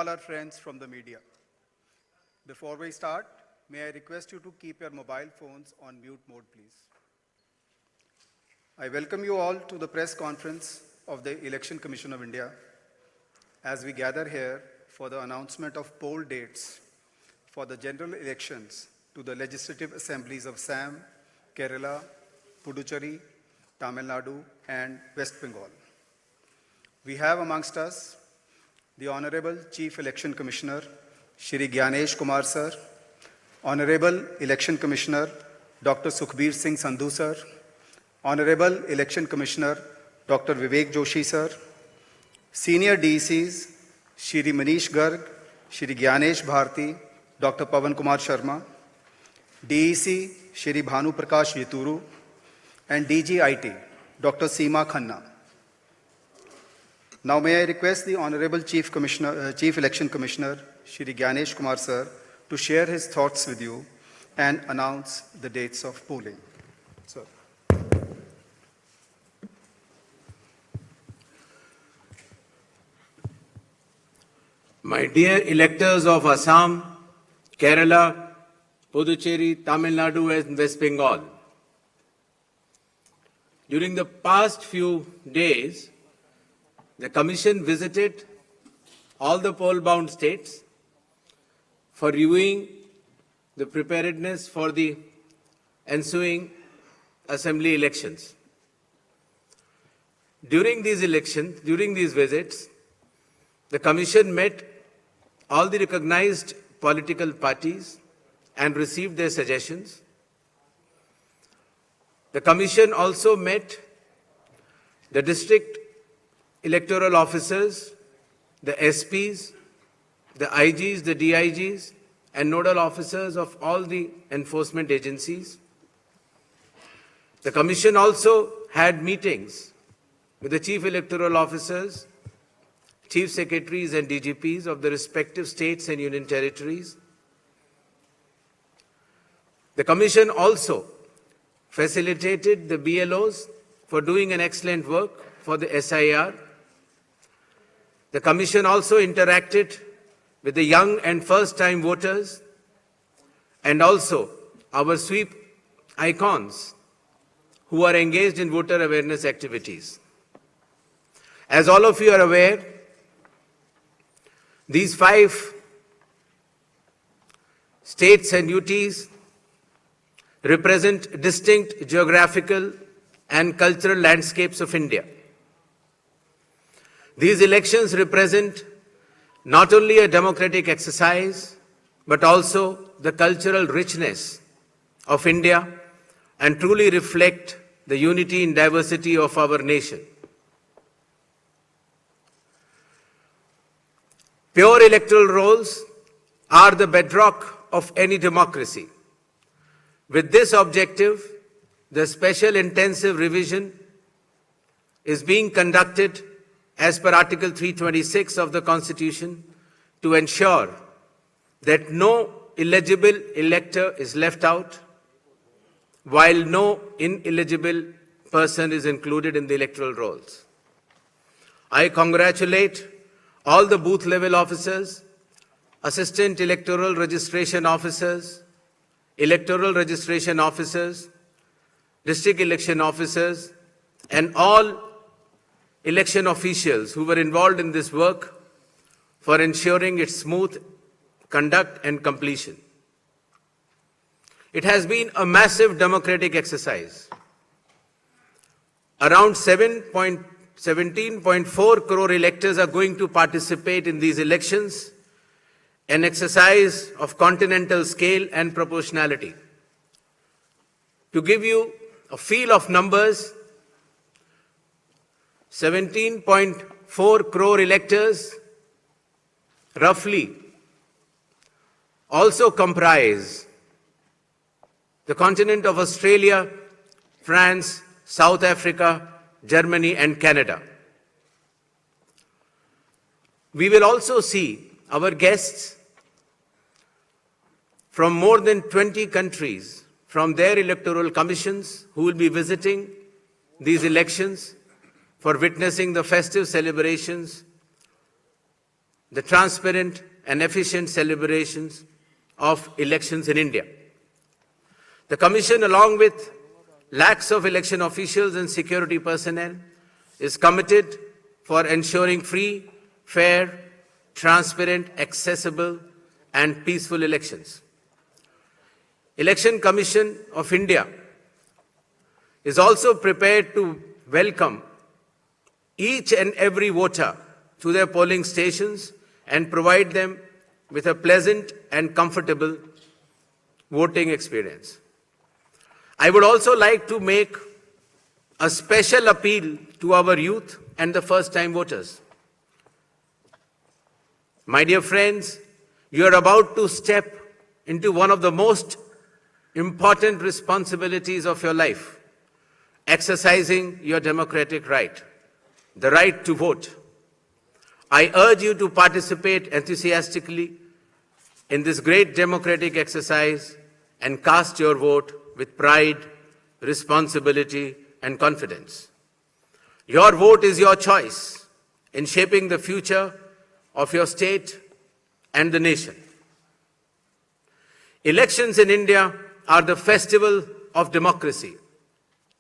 all our friends from the media. Before we start, may I request you to keep your mobile phones on mute mode, please. I welcome you all to the press conference of the Election Commission of India as we gather here for the announcement of poll dates for the general elections to the legislative assemblies of Assam, Kerala, Puducherry, Tamil Nadu, and West Bengal. We have amongst us the Honorable Chief Election Commissioner, Shri Gyanesh Kumar Sir, Honorable Election Commissioner, Dr. Sukhbir Singh Sandhu Sir, Honorable Election Commissioner, Dr. Vivek Joshi Sir, Senior DECs, Shri Manish Garg, Shri Gyanesh Bharti, Dr. Pawan Kumar Sharma, DEC, Shri Bhanu Prakash Yeturu, and DGIT, Dr. Seema Khanna. Now may I request the Honorable Chief Election Commissioner, Shri Gyanesh Kumar Sir, to share his thoughts with you and announce the dates of polling. Sir. My dear electors of Assam, Kerala, Puducherry, Tamil Nadu, and West Bengal, during the past few days, the Commission visited all the poll-bound states for reviewing the preparedness for the ensuing assembly elections. During these visits, the Commission met all the recognized political parties and received their suggestions. The Commission also met the district electoral officers, the SPs, the IGs, the DIGs, and nodal officers of all the enforcement agencies. The Commission also had meetings with the chief electoral officers, chief secretaries and DGPs of the respective states and union territories. The Commission also facilitated the BLOs for doing an excellent work for the SIR. The Commission also interacted with the young and first-time voters and also our sweep icons who are engaged in voter awareness activities. As all of you are aware, these 5 states and UTs represent distinct geographical and cultural landscapes of India. These elections represent not only a democratic exercise, but also the cultural richness of India and truly reflect the unity and diversity of our nation. Pure electoral rolls are the bedrock of any democracy. With this objective, the special intensive revision is being conducted as per Article 326 of the Constitution to ensure that no illegible elector is left out, while no ineligible person is included in the electoral rolls. I congratulate all the booth-level officers, assistant electoral registration officers, district election officers, and all election officials who were involved in this work for ensuring its smooth conduct and completion. It has been a massive democratic exercise. Around 17.4 crore electors are going to participate in these elections, an exercise of continental scale and proportionality. To give you a feel of numbers, 17.4 crore electors roughly also comprise the continent of Australia, France, South Africa, Germany, and Canada. We will also see our guests from more than 20 countries from their electoral commissions who will be visiting these elections for witnessing the festive celebrations the transparent and efficient celebrations of elections in India. The Commission, along with lakhs of election officials and security personnel, is committed for ensuring free, fair, transparent, accessible, and peaceful elections. Election Commission of India is also prepared to welcome each and every voter to their polling stations and provide them with a pleasant and comfortable voting experience. I would also like to make a special appeal to our youth and the first-time voters. My dear friends, you are about to step into one of the most important responsibilities of your life, exercising your democratic right, the right to vote. I urge you to participate enthusiastically in this great democratic exercise and cast your vote with pride, responsibility, and confidence. Your vote is your choice in shaping the future of your state and the nation. Elections in India are the festival of democracy.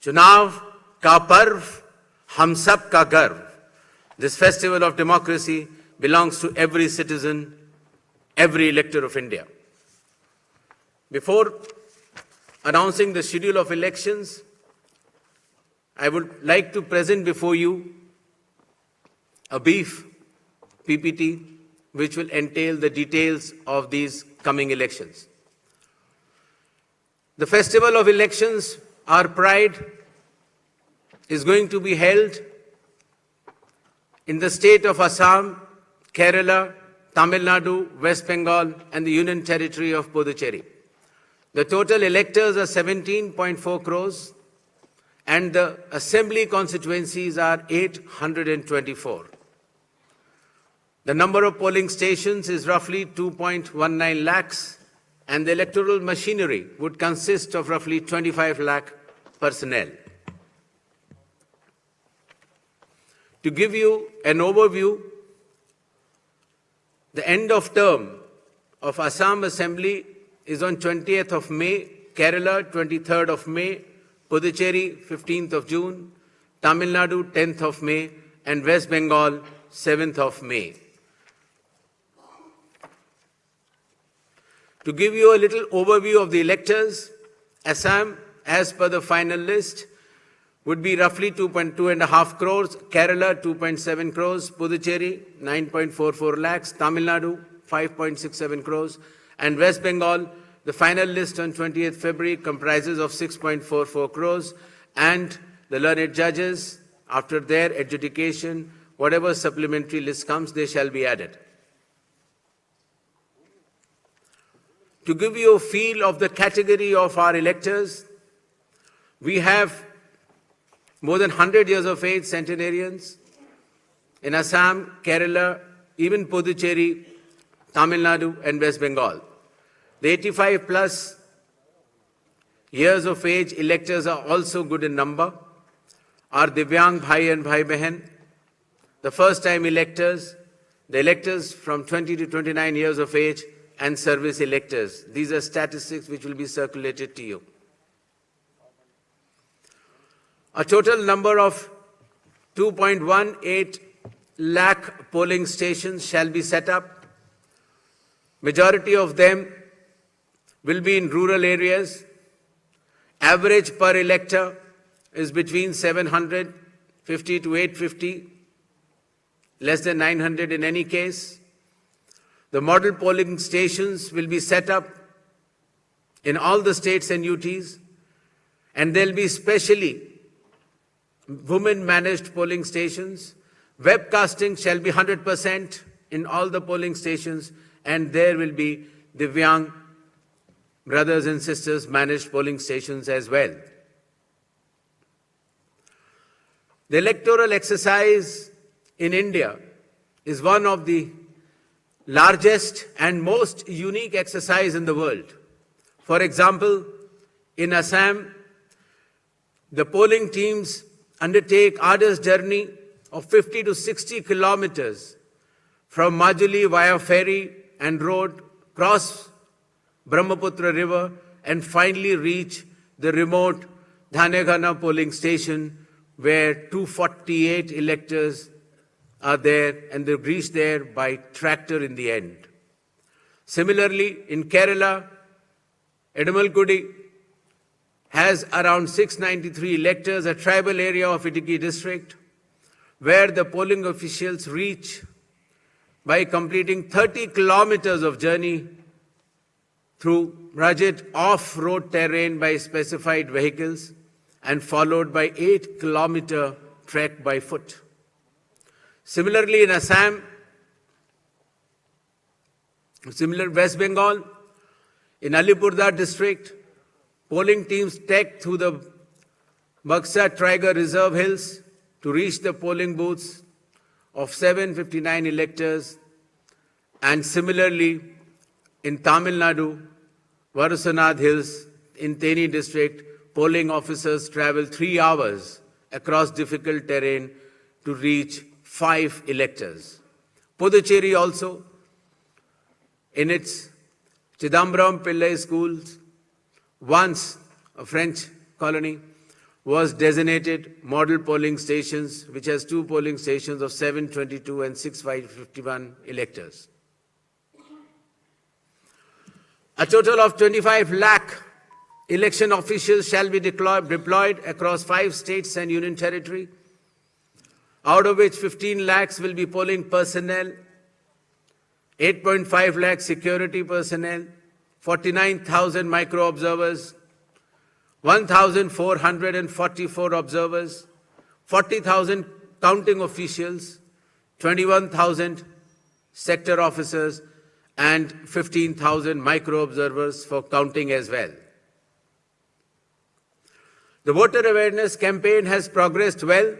Chunav ka parv, hum sab ka garv. This festival of democracy belongs to every citizen, every elector of India. Before announcing the schedule of elections, I would like to present before you a brief PPT which will entail the details of these coming elections. The festival of elections, our pride, is going to be held in the state of Assam, Kerala, Tamil Nadu, West Bengal, and the Union Territory of Puducherry. The total electors are 17.4 crores, and the assembly constituencies are 824. The number of polling stations is roughly 2.19 lakhs, and the electoral machinery would consist of roughly 25 lakh personnel. To give you an overview, the end of term of Assam Assembly is on 20th of May, Kerala 23rd of May, Puducherry 15th of June, Tamil Nadu 10th of May, and West Bengal 7th of May. To give you a little overview of the electors, Assam, as per the final list, would be roughly 2.5 crores, Kerala 2.7 crores, Puducherry 9.44 lakhs, Tamil Nadu 5.67 crores, and West Bengal, the final list on 20th February comprises of 6.44 crores, and the learned judges, after their adjudication, whatever supplementary list comes, they shall be added. To give you a feel of the category of our electors, we have more than 100 years of age centenarians in Assam, Kerala, even Puducherry, Tamil Nadu, and West Bengal. The 85 plus years of age electors are also good in number. Our Divyang Bhai and Bhai Behan, the first time electors, the electors from 20 to 29 years of age, and service electors. These are statistics which will be circulated to you. A total number of 2.18 lakh polling stations shall be set up. Majority of them will be in rural areas. Average per elector is between 750 to 850, less than 900 in any case. The model polling stations will be set up in all the states and UTs, and there will be specially women-managed polling stations. Webcasting shall be 100% in all the polling stations, and there will be Divyang brothers and sisters managed polling stations as well. The electoral exercise in India is one of the largest and most unique exercise in the world. For example, in Assam, the polling teams undertake arduous journey of 50 to 60 kilometers from Majuli via ferry and road, cross Brahmaputra River, and finally reach the remote Dhanegana polling station where 248 electors are there, and they reach there by tractor in the end. Similarly, in Kerala, Edamalkudi has around 693 electors, a tribal area of Idukki district, where the polling officials reach by completing 30 kilometers of journey through rugged off-road terrain by specified vehicles and followed by 8-kilometer trek by foot. Similarly, in Assam, West Bengal, in Alipurduar district, polling teams trekked through the Buxa Tiger Reserve Hills to reach the polling booths of 759 electors. And similarly, in Tamil Nadu, Varusanad Hills, in Theni district, polling officers traveled 3 hours across difficult terrain to reach 5 electors. Puducherry also, in its Chidambaram Pillai schools, once a French colony, was designated model polling stations, which has 2 polling stations of 722 and 651 electors. A total of 25 lakh election officials shall be deployed across 5 states and union territory, out of which 15 lakhs will be polling personnel, 8.5 lakh security personnel, 49,000 micro-observers, 1,444 observers, 40,000 counting officials, 21,000 sector officers, and 15,000 micro-observers for counting as well. The voter awareness campaign has progressed well,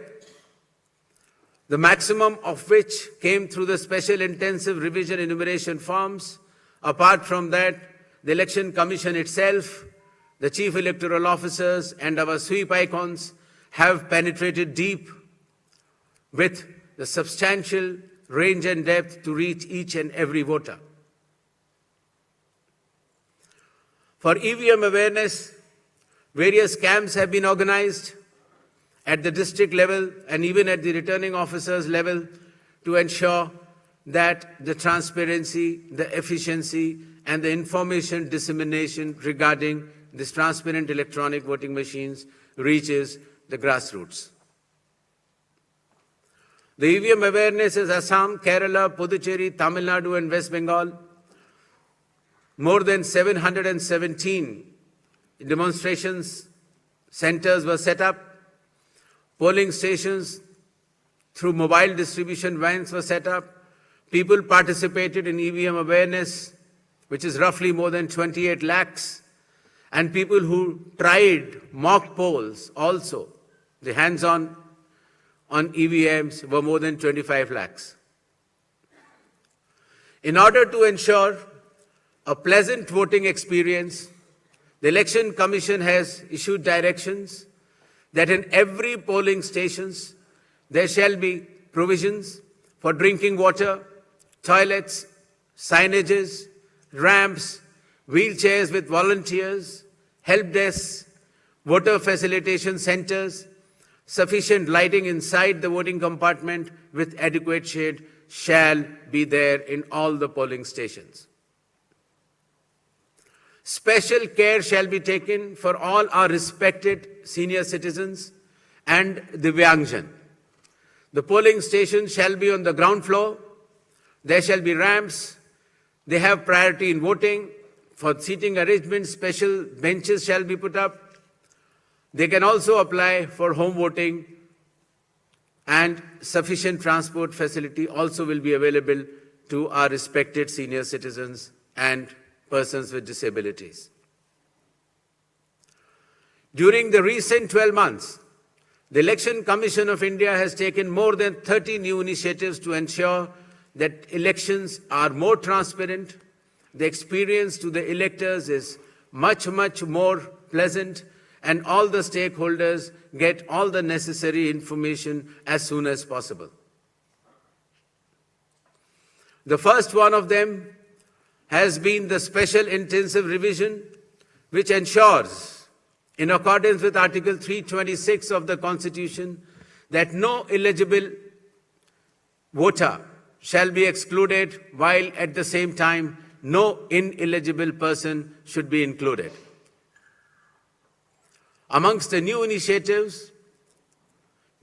the maximum of which came through the special intensive revision enumeration forms. Apart from that, the Election Commission itself, the Chief Electoral Officers, and our sweep icons have penetrated deep with the substantial range and depth to reach each and every voter. For EVM awareness, various camps have been organized at the district level and even at the returning officers level to ensure that the transparency, the efficiency, and the information dissemination regarding this transparent electronic voting machines reaches the grassroots. The EVM awareness is Assam, Kerala, Puducherry, Tamil Nadu, and West Bengal. More than 717 demonstrations centers were set up. Polling stations through mobile distribution vans were set up. People participated in EVM awareness, which is roughly more than 28 lakhs. And people who tried mock polls also, the hands-on on EVMs, were more than 25 lakhs. In order to ensure a pleasant voting experience, the Election Commission has issued directions that in every polling stations there shall be provisions for drinking water, toilets, signages, ramps, wheelchairs with volunteers, help desks, voter facilitation centers, sufficient lighting inside the voting compartment with adequate shade shall be there in all the polling stations. Special care shall be taken for all our respected senior citizens and Divyangjan. The polling station shall be on the ground floor. There shall be ramps. They have priority in voting. For seating arrangements, special benches shall be put up. They can also apply for home voting, and sufficient transport facility also will be available to our respected senior citizens and persons with disabilities. During the recent 12 months, the Election Commission of India has taken more than 30 new initiatives to ensure that elections are more transparent. The experience to the electors is much more pleasant, and all the stakeholders get all the necessary information as soon as possible. The first one of them has been the special intensive revision, which ensures, in accordance with Article 326 of the Constitution, that no eligible voter shall be excluded, while at the same time no ineligible person should be included. Amongst the new initiatives,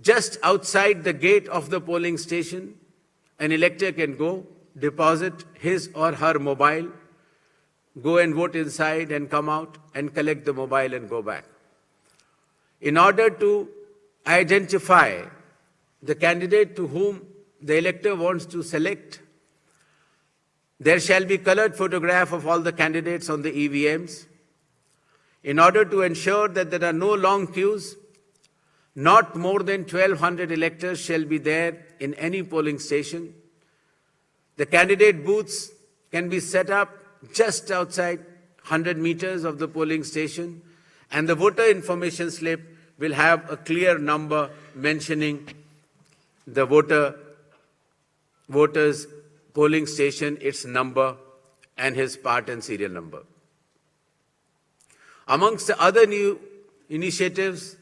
just outside the gate of the polling station, an elector can go, deposit his or her mobile, go and vote inside and come out and collect the mobile and go back. In order to identify the candidate to whom the elector wants to select, there shall be colored photograph of all the candidates on the EVMs. In order to ensure that there are no long queues, not more than 1,200 electors shall be there in any polling station. The candidate booths can be set up just outside 100 meters of the polling station, and the voter information slip will have a clear number mentioning the voter's polling station, its number, and his part and serial number. Amongst the other new initiatives,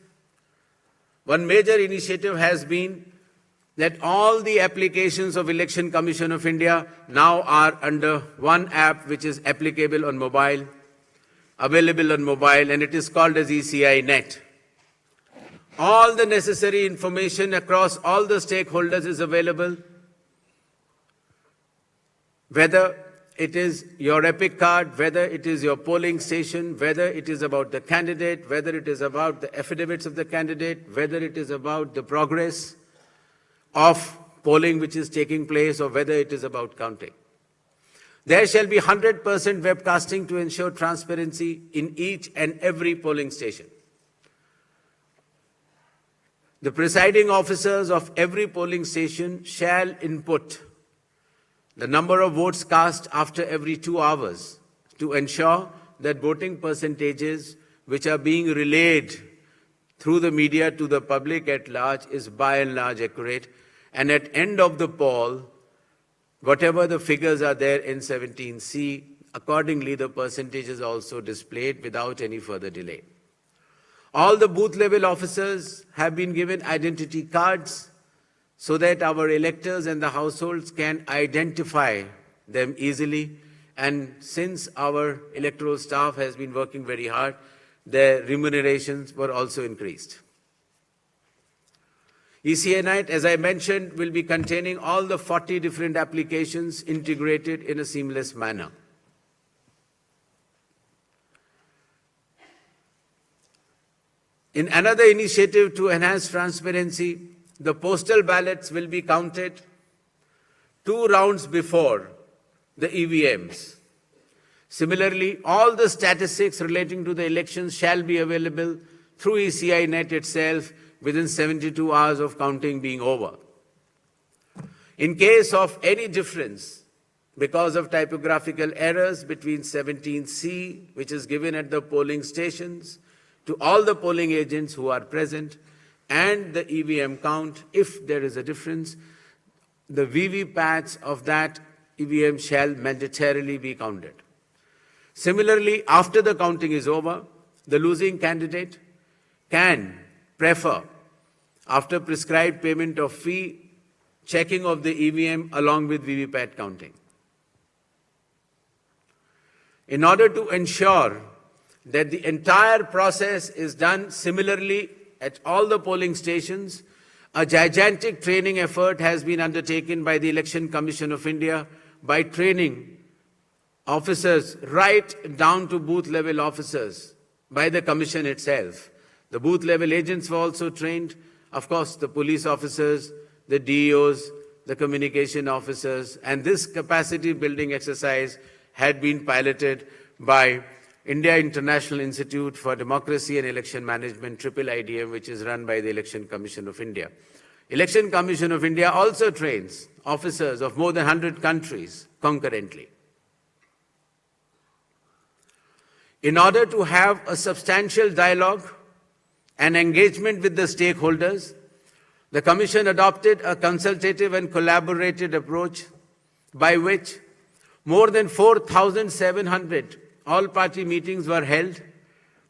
one major initiative has been that all the applications of Election Commission of India now are under one app which is applicable on mobile, available on mobile, and it is called as ECI Net. All the necessary information across all the stakeholders is available, whether it is your EPIC card, whether it is your polling station, whether it is about the candidate, whether it is about the affidavits of the candidate, whether it is about the progress of polling which is taking place, or whether it is about counting. There shall be 100% webcasting to ensure transparency in each and every polling station. The presiding officers of every polling station shall input the number of votes cast after every 2 hours to ensure that voting percentages which are being relayed through the media to the public at large is by and large accurate. And at end of the poll, whatever the figures are there in 17C, accordingly the percentage is also displayed without any further delay. All the booth level officers have been given identity cards so that our electors and the households can identify them easily. And since our electoral staff has been working very hard, their remunerations were also increased. ECI Net, as I mentioned, will be containing all the 40 different applications integrated in a seamless manner. In another initiative to enhance transparency, the postal ballots will be counted 2 rounds before the EVMs. Similarly, all the statistics relating to the elections shall be available through ECI Net itself within 72 hours of counting being over. In case of any difference because of typographical errors between 17C, which is given at the polling stations, to all the polling agents who are present, and the EVM count, if there is a difference, the VVPATs of that EVM shall mandatorily be counted. Similarly, after the counting is over, the losing candidate can prefer, after prescribed payment of fee, checking of the EVM along with VVPAT counting. In order to ensure that the entire process is done similarly at all the polling stations, a gigantic training effort has been undertaken by the Election Commission of India by training officers right down to booth level officers by the Commission itself. The booth level agents were also trained, of course, the police officers, the DEOs, the communication officers, and this capacity building exercise had been piloted by India International Institute for Democracy and Election Management, IIIDM, which is run by the Election Commission of India. Election Commission of India also trains officers of more than 100 countries concurrently. In order to have a substantial dialogue and engagement with the stakeholders, the Commission adopted a consultative and collaborative approach by which more than 4,700 all-party meetings were held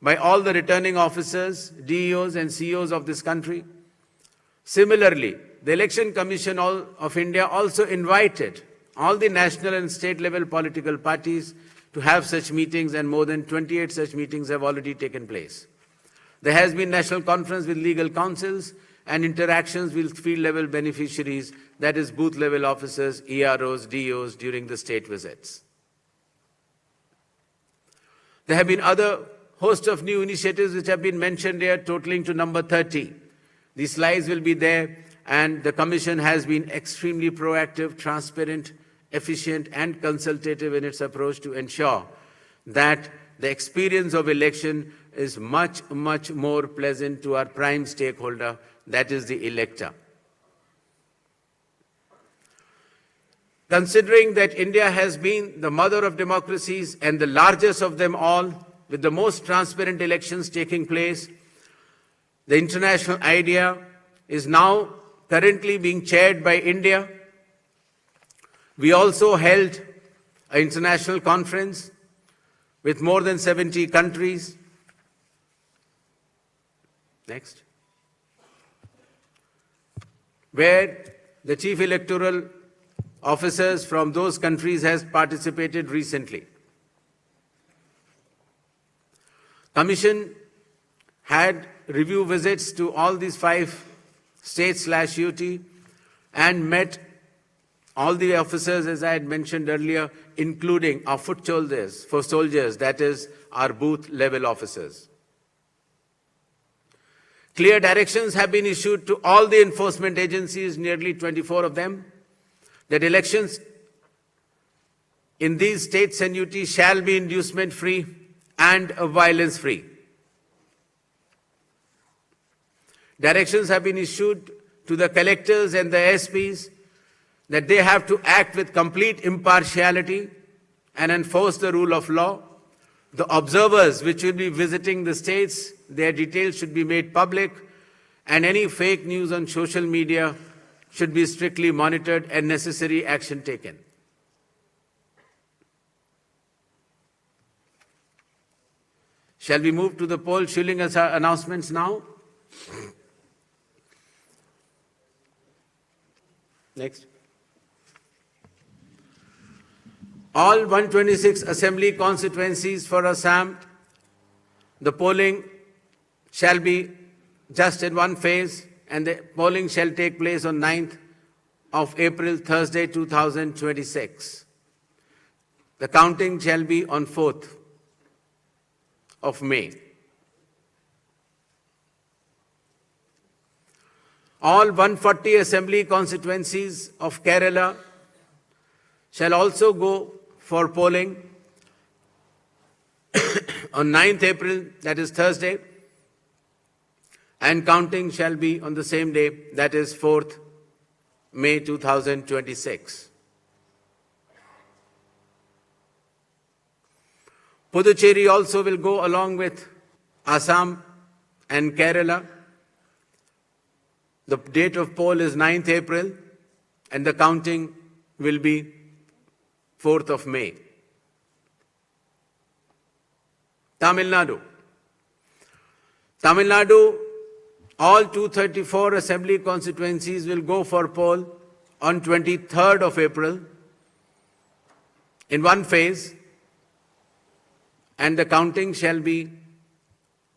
by all the returning officers, DEOs and CEOs of this country. Similarly, the Election Commission of India also invited all the national and state level political parties to have such meetings, and more than 28 such meetings have already taken place. There has been national conference with legal councils and interactions with field level beneficiaries, that is booth level officers, EROs, DEOs during the state visits. There have been other host of new initiatives which have been mentioned here, totaling to number 30. These slides will be there, and the Commission has been extremely proactive, transparent, efficient and consultative in its approach to ensure that the experience of election is much, much more pleasant to our prime stakeholder, that is the elector. Considering that India has been the mother of democracies and the largest of them all, with the most transparent elections taking place, the international idea is now currently being chaired by India. We also held an international conference with more than 70 countries. Next. Where the chief electoral officers from those countries has participated recently. Commission had review visits to all these 5 states/UT and met all the officers, as I had mentioned earlier, including our foot soldiers, that is our booth level officers. Clear directions have been issued to all the enforcement agencies, nearly 24 of them, that elections in these states and UT shall be inducement-free and violence-free. Directions have been issued to the collectors and the SPs that they have to act with complete impartiality and enforce the rule of law. The observers which will be visiting the states, their details should be made public, and any fake news on social media should be strictly monitored and necessary action taken. Shall we move to the poll shilling announcements now? Next. All 126 assembly constituencies for Assam, the polling shall be just in one phase, and the polling shall take place on 9th of April, Thursday, 2026. The counting shall be on 4th of May. All 140 assembly constituencies of Kerala shall also go for polling on 9th April, that is Thursday, and counting shall be on the same day, that is 4th May 2026. Puducherry also will go along with Assam and Kerala. The date of poll is 9th April, and the counting will be 4th of May. Tamil Nadu. Tamil Nadu, all 234 assembly constituencies will go for poll on 23rd of April in one phase, and the counting shall be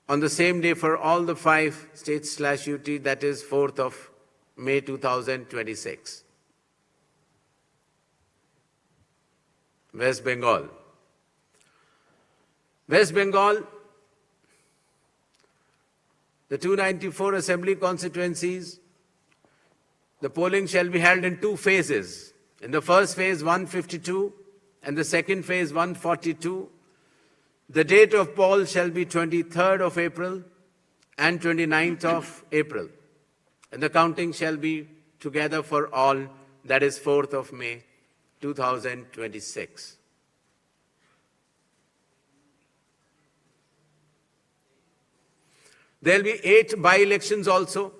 on the same day for all the 5 states/UT, that is 4th of May 2026. West Bengal. West Bengal, the 294 assembly constituencies, the polling shall be held in 2 phases. In the first phase, 152, and the second phase, 142. The date of poll shall be 23rd of April and 29th of April. And the counting shall be together for all, that is 4th of May 2026. There will be 8 by-elections also,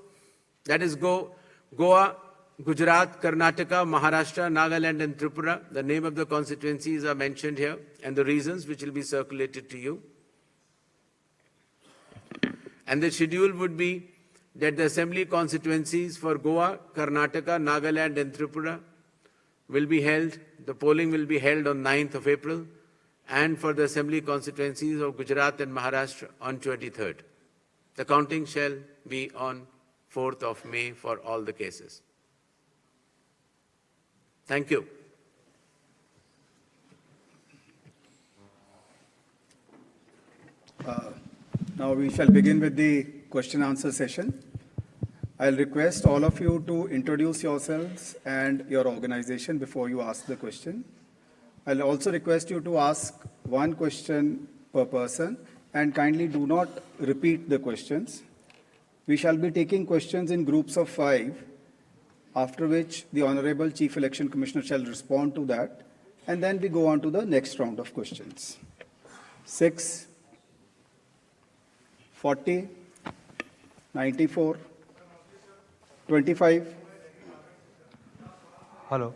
that is Goa, Gujarat, Karnataka, Maharashtra, Nagaland and Tripura. The name of the constituencies are mentioned here and the reasons which will be circulated to you. And the schedule would be that the assembly constituencies for Goa, Karnataka, Nagaland and Tripura will be held, the polling will be held on 9th of April, and for the assembly constituencies of Gujarat and Maharashtra on 23rd. The counting shall be on 4th of May for all the cases. Thank you. Now we shall begin with the question answer session. I'll request all of you to introduce yourselves and your organization before you ask the question. I'll also request you to ask one question per person and kindly do not repeat the questions. We shall be taking questions in groups of 5, after which the Honorable Chief Election Commissioner shall respond to that, and then we go on to the next round of questions. 6, 40, 94, 25. Hello.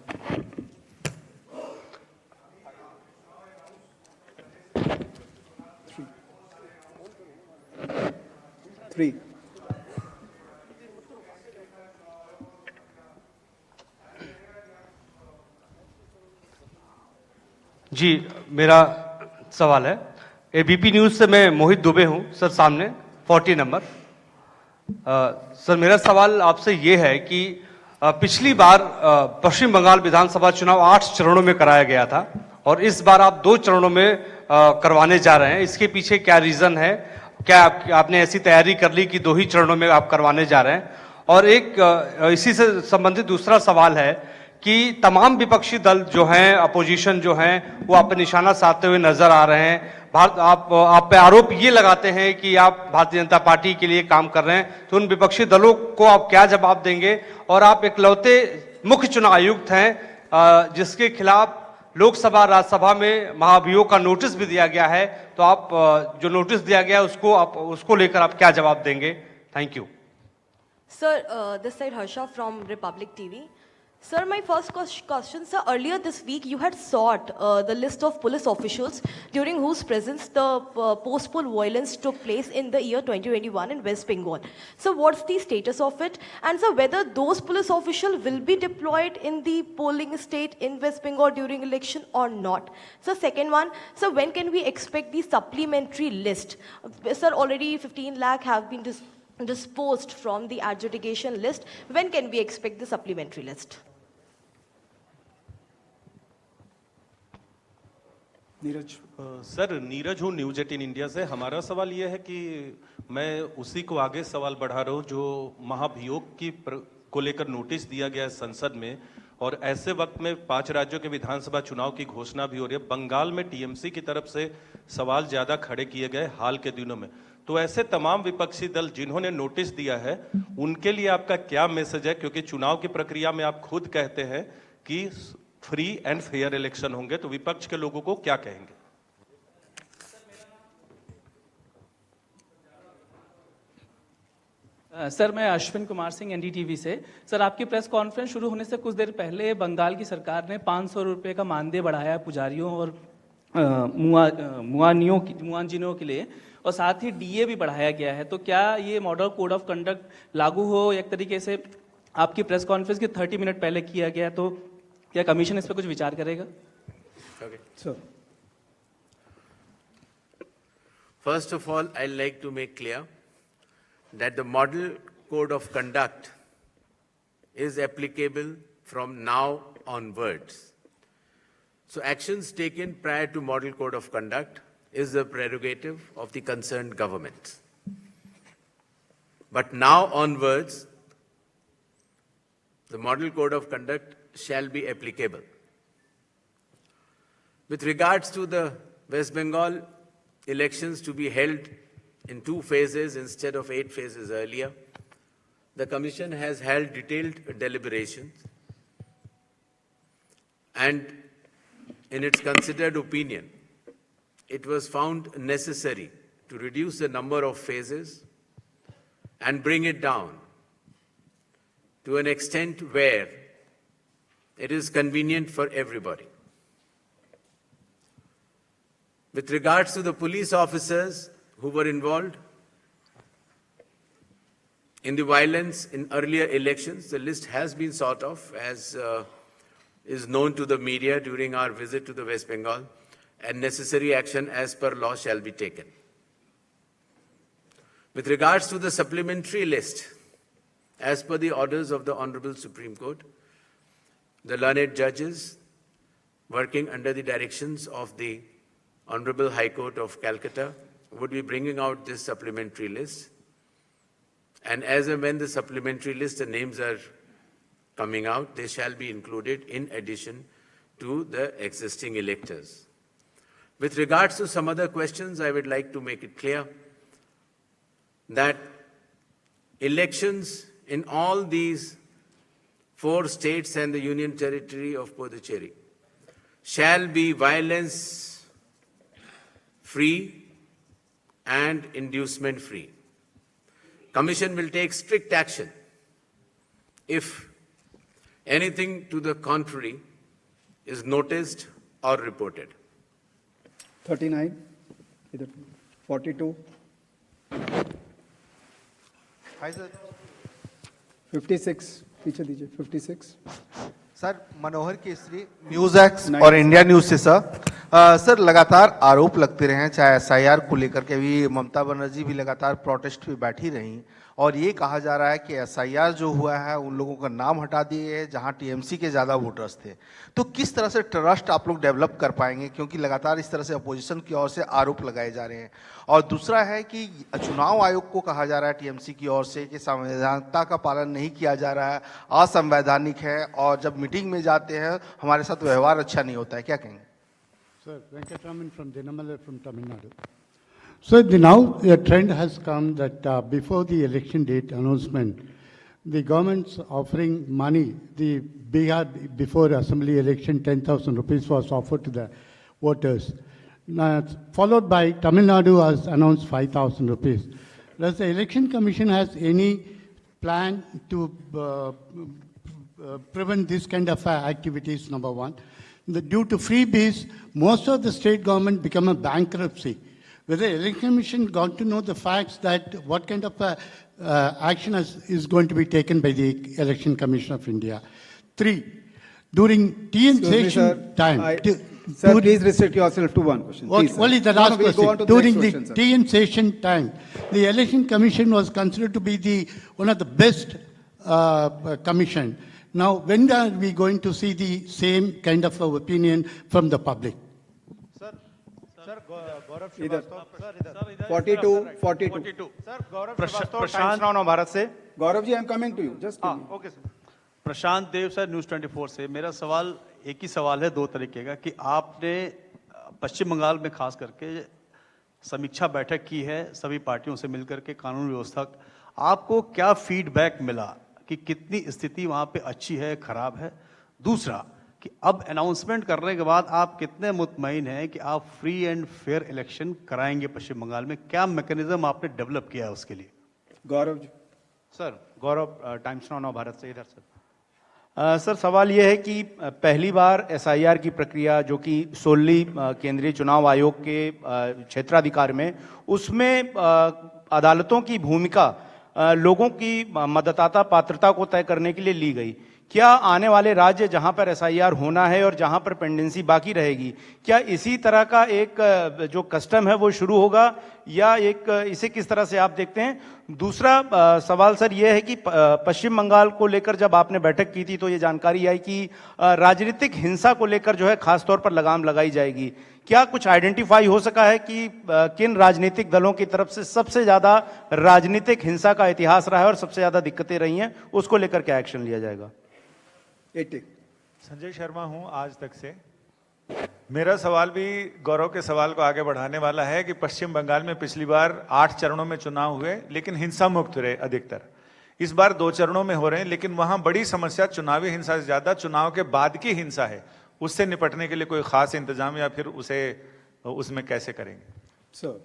Three. जी, मेरा सवाल है ABP news से मैं मोहित दुबे हूं sir, सामने 40 number. Sir मेरा सवाल आपसे ये है कि पिछली बार पश्चिम बंगाल विधानसभा चुनाव 8 चरणों में कराया गया था और इस बार आप 2 चरणों में करवाने जा रहे हैं। इसके पीछे क्या रीजन है? क्या आपने ऐसी तैयारी कर ली कि 2 ही चरणों में आप करवाने जा रहे हैं? और एक इसी से संबंधित दूसरा सवाल है कि तमाम विपक्षी दल जो हैं, अपोजिशन जो हैं, वो आप पे निशाना साधते हुए नजर आ रहे हैं। आप पे आरोप ये लगाते हैं कि आप भारतीय जनता पार्टी के लिए काम कर रहे हैं, तो उन विपक्षी दलों को आप क्या जवाब देंगे? और आप इकलौते मुख्य चुनाव आयुक्त हैं जिसके खिलाफ लोकसभा राज्यसभा में महाभियोग का नोटिस भी दिया गया है, तो आप जो नोटिस दिया गया है उसको लेकर आप क्या जवाब देंगे? Thank you. Sir, this side Harsha from Republic TV. Sir, my first question, sir, earlier this week you had sought the list of police officials during whose presence the post-poll violence took place in the year 2021 in West Bengal. So what's the status of it? And sir, whether those police officials will be deployed in the polling state in West Bengal during election or not? So second one, so when can we expect the supplementary list? Sir, already 15 lakh have been disposed from the adjudication list. When can we expect the supplementary list? Neeraj. Sir Neeraj हूँ news 18 India से। हमारा सवाल ये है कि मैं उसी को आगे सवाल बढ़ा रहा हूँ जो महाभियोग को लेकर नोटिस दिया गया है संसद में, और ऐसे वक्त में 5 राज्यों के विधानसभा चुनाव की घोषणा भी हो रही है। बंगाल में टीएमसी की तरफ से सवाल ज्यादा खड़े किए गए हाल के दिनों में, तो ऐसे तमाम विपक्षी दल जिन्होंने नोटिस दिया है उनके लिए आपका क्या मैसेज है? क्योंकि चुनाव की प्रक्रिया में आप खुद कहते हैं कि फ्री एंड फेयर इलेक्शन होंगे, तो विपक्ष के लोगों को क्या कहेंगे? सर मैं अश्विन कुमार सिंह एनडीटीवी से। सर आपकी प्रेस कॉन्फ्रेंस शुरू होने से कुछ देर पहले बंगाल की सरकार ने 500 रुपये का मानदेय बढ़ाया पुजारियों और मुआजिनों के लिए, और साथ ही डीए भी बढ़ाया गया है। तो क्या ये मॉडल कोड ऑफ कंडक्ट लागू हो एक तरीके से आपकी प्रेस कॉन्फ्रेंस के 30 मिनट पहले किया गया, तो क्या कमीशन इस पर कुछ विचार करेगा? Sir. First of all, I'd like to make clear that the model code of conduct is applicable from now onwards. So actions taken prior to model code of conduct is the prerogative of the concerned government. But now onwards, the model code of conduct shall be applicable. With regards to the West Bengal elections to be held in 2 phases instead of 8 phases earlier, the Commission has held detailed deliberations, and in its considered opinion, it was found necessary to reduce the number of phases and bring it down to an extent where it is convenient for everybody. With regards to the police officers who were involved in the violence in earlier elections, the list has been sort of, as is known to the media during our visit to the West Bengal, and necessary action as per law shall be taken. With regards to the supplementary list, as per the orders of the Honorable Supreme Court, the learned judges working under the directions of the Honorable High Court of Calcutta would be bringing out this supplementary list. And as and when the supplementary list, the names are coming out, they shall be included in addition to the existing electors. With regards to some other questions, I would like to make it clear that elections in all these 4 states and the Union Territory of Puducherry shall be violence-free and inducement-free. Commission will take strict action if anything to the contrary is noticed or reported. 39, 42, hi sir 56, पीछे दीजिए 56. Sir मनोहर Kesari news x और India news से sir लगातार आरोप लगते रहे हैं, चाहे एसआईआर को लेकर के भी ममता बनर्जी भी लगातार प्रोटेस्ट पे बैठी रही और ये कहा जा रहा है कि एसआईआर जो हुआ है उन लोगों का नाम हटा दिए गए जहां टीएमसी के ज़्यादा वोटर्स थे. तो किस तरह से ट्रस्ट आप लोग डेवलप कर पाएंगे, क्योंकि लगातार इस तरह से अपोजिशन की ओर से आरोप लगाए जा रहे हैं. और दूसरा है कि चुनाव आयोग को कहा जा रहा है टीएमसी की ओर से कि संवैधानिकता का पालन नहीं किया जा रहा है, असंवैधानिक है और जब मीटिंग में जाते हैं हमारे साथ व्यवहार अच्छा नहीं होता है. क्या कहेंगे? Sir, Venkataraman from Dinamala from Tamil Nadu. So now the trend has come that before the election date announcement, the government's offering money. The Bihar before assembly election 10,000 rupees was offered to the voters. Now, followed by Tamil Nadu has announced 5,000 rupees. Does the election commission has any plan to prevent this kind of activities? Number one. Due to freebies, most of the state government become a bankruptcy. Whether the election commission got to know the facts that what kind of action is going to be taken by the Election Commission of India. 3, during TN session time. Sir, please restrict yourself to one question. Please, Only the last we'll go on question. to During next the question, sir. TN session time, the Election Commission was considered to be one of the best commission. Now, when are we going to see the same kind of opinion from the public? Idhar. 42, 42. Sir Gaurav Srivastava times now Bharat से. Gaurav ji, I am coming to you. Just a minute. Okay sir. Prashant Dev sir, news 24 से. मेरा सवाल एक ही सवाल है, 2 तरीके का, कि आपने पश्चिम बंगाल में खास करके समीक्षा बैठक की है सभी पार्टियों से मिलकर के कानून व्यवस्था. आपको क्या फीडबैक मिला कि कितनी स्थिति वहाँ पे अच्छी है, खराब है? दूसरा कि अब अनाउंसमेंट करने के बाद आप कितने मुतमईन हैं कि आप फ्री एंड फेयर इलेक्शन कराएंगे पश्चिम बंगाल में? क्या मैकेनिज्म आपने डेवलप किया है उसके लिए? Gaurav ji. सर गौरव टाइम्स नाउ भारत से. इधर सर. सर सवाल ये है कि पहली बार एसआईआर की प्रक्रिया जो कि सोली केंद्रीय चुनाव आयोग के क्षेत्राधिकार में, उसमें अदालतों की भूमिका लोगों की मतदाता पात्रता को तय करने के लिए ली गई. क्या आने वाले राज्य जहां पर एसआईआर होना है और जहां पर पेंडेंसी बाकी रहेगी, क्या इसी तरह का एक जो कस्टम है वो शुरू होगा या इसे किस तरह से आप देखते हैं? दूसरा सवाल सर ये है कि पश्चिम बंगाल को लेकर जब आपने बैठक की थी तो ये जानकारी आई कि राजनीतिक हिंसा को लेकर जो है खासतौर पर लगाम लगाई जाएगी. क्या कुछ आइडेंटिफाई हो सका है कि किन राजनीतिक दलों की तरफ से सबसे ज्यादा राजनीतिक हिंसा का इतिहास रहा है और सबसे ज्यादा दिक्कतें रही हैं, उसको लेकर क्या एक्शन लिया जाएगा? 80. संजय शर्मा हूं आज तक से. मेरा सवाल भी गौरव के सवाल को आगे बढ़ाने वाला है कि पश्चिम बंगाल में पिछली बार 8 चरणों में चुनाव हुए लेकिन हिंसा मुक्त रहे अधिकतर. इस बार 2 चरणों में हो रहे हैं लेकिन वहां बड़ी समस्या चुनावी हिंसा से ज्यादा चुनाव के बाद की हिंसा है. उससे निपटने के लिए कोई खास इंतजाम या फिर उसमें कैसे करेंगे? Sir.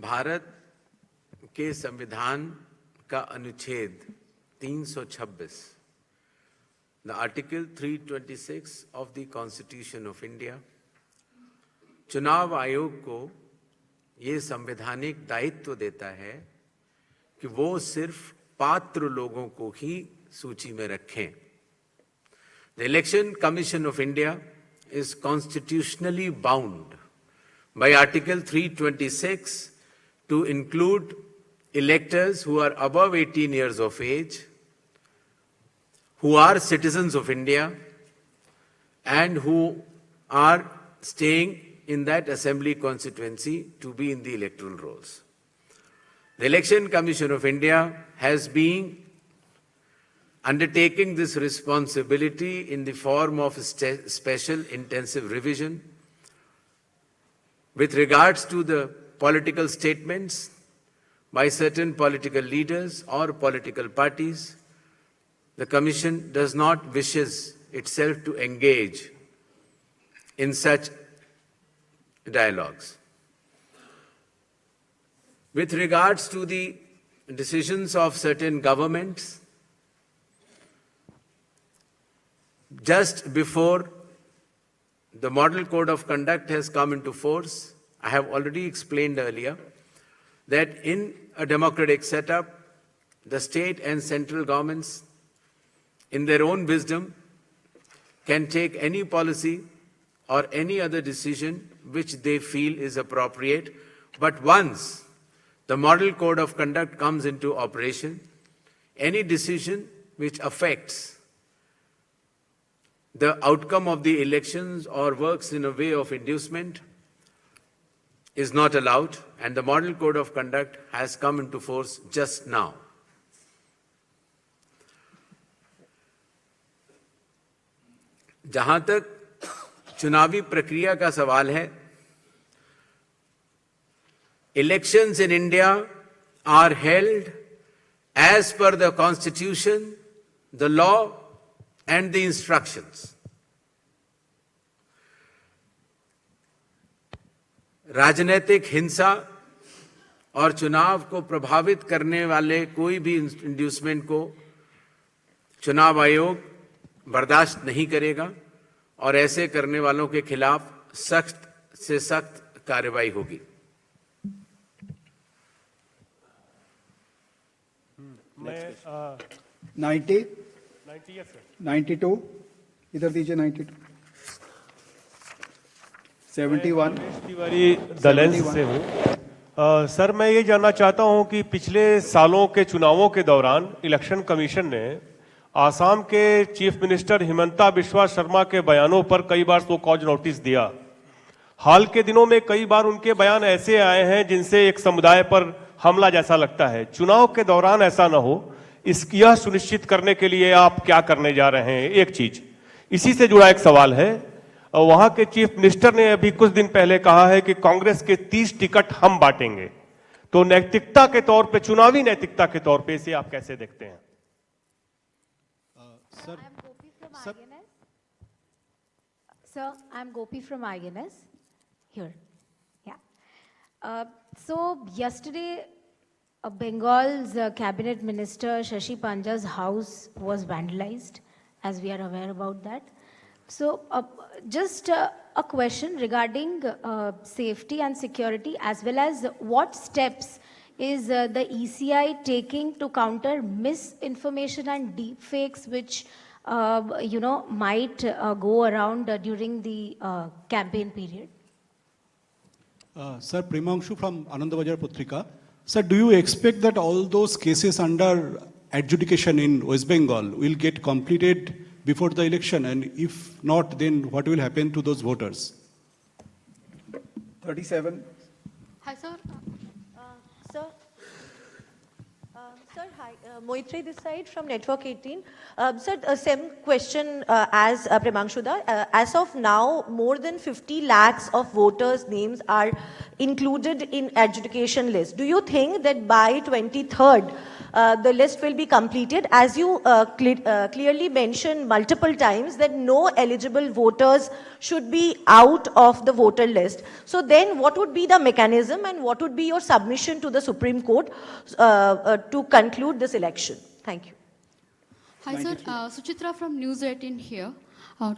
भारत के संविधान का अनुच्छेद 326, the Article 326 of the Constitution of India, चुनाव आयोग को ये संवैधानिक दायित्व देता है कि वो सिर्फ पात्र लोगों को ही सूची में रखें. The Election Commission of India is constitutionally bound by Article 326 to include electors who are above 18 years of age, who are citizens of India, and who are staying in that assembly constituency to be in the electoral rolls. The Election Commission of India has been undertaking this responsibility in the form of a special intensive revision with regards to the political statements by certain political leaders or political parties. The Commission does not wishes itself to engage in such dialogues. With regards to the decisions of certain governments, just before the Model Code of Conduct has come into force, I have already explained earlier that in a democratic setup, the state and central governments, in their own wisdom, can take any policy or any other decision which they feel is appropriate. But once the Model Code of Conduct comes into operation, any decision which affects the outcome of the elections or works in a way of inducement is not allowed, and the Model Code of Conduct has come into force just now. जहां तक चुनावी प्रक्रिया का सवाल है, elections in India are held as per the Constitution, the law, and the instructions. राजनीतिक हिंसा और चुनाव को प्रभावित करने वाले कोई भी इंड्यूसमेंट को चुनाव आयोग बर्दाश्त नहीं करेगा और ऐसे करने वालों के खिलाफ सख्त से सख्त कार्रवाई होगी. मैं 90 92 इधर दीजिए 92 71 तिवारी दलेंस से हूँ. सर मैं ये जानना चाहता हूँ कि पिछले सालों के चुनावों के दौरान इलेक्शन कमीशन ने आसाम के चीफ मिनिस्टर हिमंता बिस्वा शर्मा के बयानों पर कई बार सो कॉज नोटिस दिया. हाल के दिनों में कई बार उनके बयान ऐसे आए हैं जिनसे एक समुदाय पर हमला जैसा लगता है. चुनाव के दौरान ऐसा ना हो, यह सुनिश्चित करने के लिए आप क्या करने जा रहे हैं? एक चीज इसी से जुड़ा एक सवाल है. वहां के चीफ मिनिस्टर ने अभी कुछ दिन पहले कहा है कि कांग्रेस के 30 टिकट हम बांटेंगे. तो नैतिकता के तौर पे, चुनावी नैतिकता के तौर पे इसे आप कैसे देखते हैं? Sir, I'm Gopi from INS. Here. Yeah. So yesterday, Bengal's cabinet minister Shashi Panja's house was vandalized, as we are aware about that. So just a question regarding safety and security, as well as what steps is the ECI taking to counter misinformation and deepfakes, which might go around during the campaign period? Sir, Premanshu from Anandabajar Putrika. Sir, do you expect that all those cases under adjudication in West Bengal will get completed before the election? And if not, then what will happen to those voters? 37 Hi, sir. Sir, hi. Moitri this side from Network 18. Sir, same question as Premanshuda. As of now, more than 50 lakhs of voters' names are included in adjudication list. Do you think that by 23rd, the list will be completed. As you clearly mentioned multiple times that no eligible voters should be out of the voter list. So then what would be the mechanism and what would be your submission to the Supreme Court to conclude this election? Thank you. Hi, sir. Suchitra from News 18 here.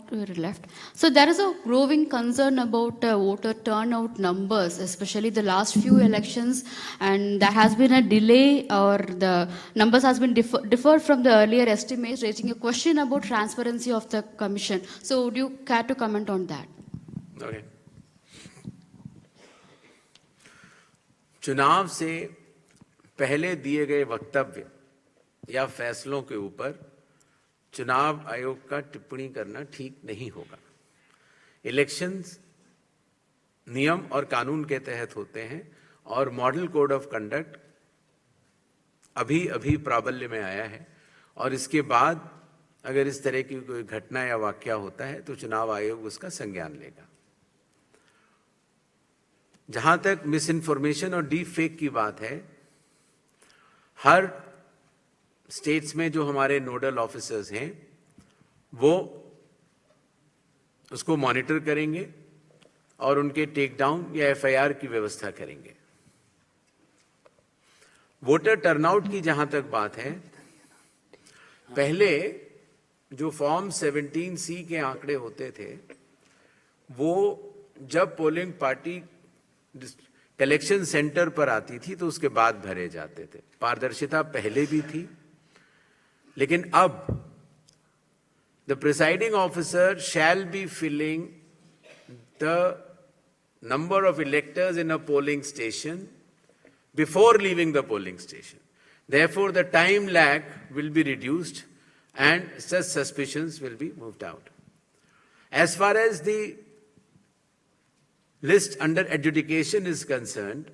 To your left. So there is a growing concern about voter turnout numbers, especially the last few elections, and there has been a delay or the numbers has been differed from the earlier estimates, raising a question about transparency of the commission. So would you care to comment on that? Okay. चुनाव से पहले दिए गए वक्तव्य या फैसलों के ऊपर चुनाव आयोग का टिप्पणी करना ठीक नहीं होगा। इलेक्शंस नियम और कानून के तहत होते हैं और मॉडल कोड ऑफ कंडक्ट अभी प्राबल्य में आया है और इसके बाद अगर इस तरह की कोई घटना या वाकया होता है तो चुनाव आयोग उसका संज्ञान लेगा। जहां तक मिस इन्फॉर्मेशन और डीप फेक की बात है, हर स्टेट्स में जो हमारे नोडल ऑफिसर्स हैं वो उसको मॉनिटर करेंगे और उनके टेक डाउन या एफआईआर की व्यवस्था करेंगे। वोटर टर्नआउट की जहां तक बात है, पहले जो फॉर्म 17C के आंकड़े होते थे वो जब पोलिंग पार्टी इलेक्शन सेंटर पर आती थी तो उसके बाद भरे जाते थे। पारदर्शिता पहले भी थी, लेकिन अब the presiding officer shall be filling the number of electors in a polling station before leaving the polling station. Therefore, the time lag will be reduced and such suspicions will be moved out. As far as the list under adjudication is concerned,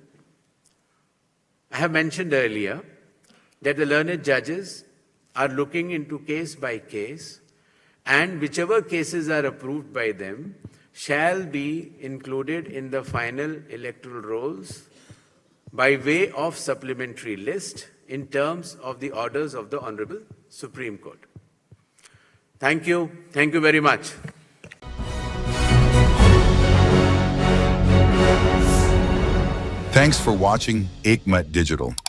I have mentioned earlier that the learned judges are looking into case by case, and whichever cases are approved by them shall be included in the final electoral rolls by way of supplementary list in terms of the orders of the Honorable Supreme Court. Thank you. Thank you very much. Thanks for watching Ekmat Digital.